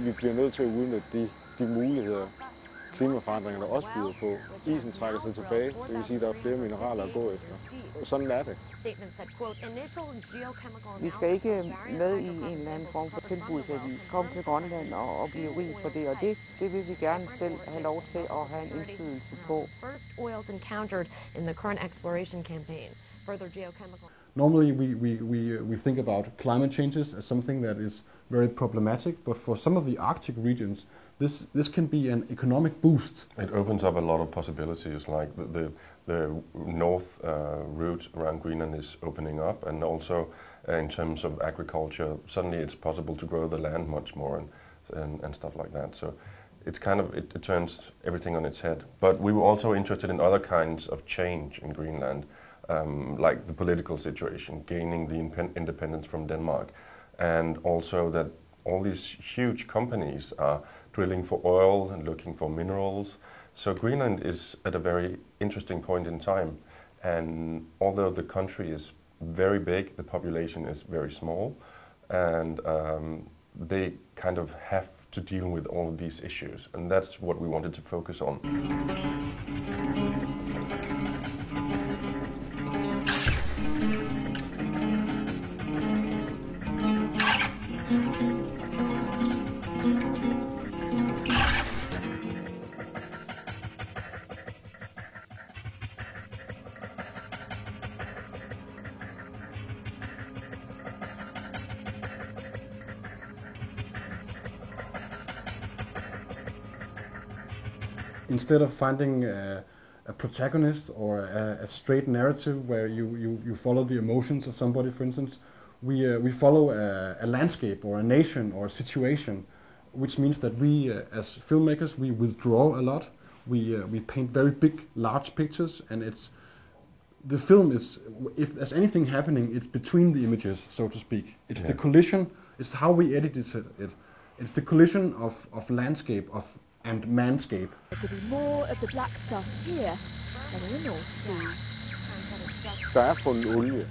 Vi bliver nødt til at udnytte de muligheder, klimaforandringer, der også byder på. Isen trækker sig tilbage, det vil sige, at der er flere mineraler at gå efter. Og sådan er det. Vi skal ikke med i en eller anden form for tilbudsavis. Kom til Grønland og blive rig på det, og det vil vi gerne selv have lov til at have en indflydelse på. Normally we think about climate changes as something that is very problematic, but for some of the Arctic regions, this can be an economic boost. It opens up a lot of possibilities, like the north route around Greenland is opening up, and also in terms of agriculture, suddenly it's possible to grow the land much more and stuff like that. So it's kind of, it turns everything on its head. But we were also interested in other kinds of change in Greenland, like the political situation, gaining the independence from Denmark, and also that all these huge companies are drilling for oil and looking for minerals. So Greenland is at a very interesting point in time, and although the country is very big, the population is very small, and they kind of have to deal with all of these issues, and that's what we wanted to focus on. Instead of finding a protagonist or a straight narrative where you follow the emotions of somebody, for instance, we follow a landscape or a nation or a situation, which means that we as filmmakers, we withdraw a lot. We paint very big, large pictures, and the film is, if there's anything happening, it's between the images, so to speak. It's the collision, it's how we edited it. It's the collision of landscape and manscape. There could be more of the black stuff here than in the North Sea. Der er fundet olie.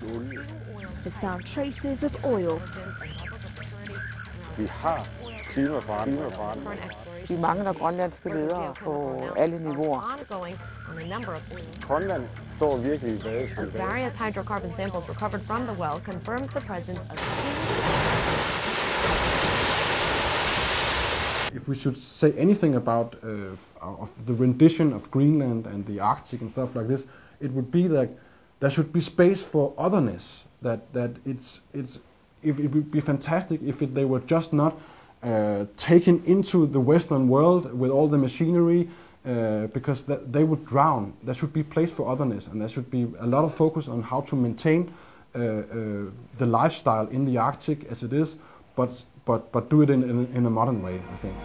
Has found traces of oil. Vi har klimaforandringer. Vi mangler grønlandske ledere på alle niveauer. Grønland står virkelig i vadestedet. Various hydrocarbon samples recovered from the well confirms the presence of If we should say anything about of the rendition of Greenland and the Arctic and stuff like this, it would be that there should be space for otherness. That it would be fantastic if they were just not taken into the Western world with all the machinery, because they would drown. There should be place for otherness, and there should be a lot of focus on how to maintain the lifestyle in the Arctic as it is, but do it in a modern way, I think.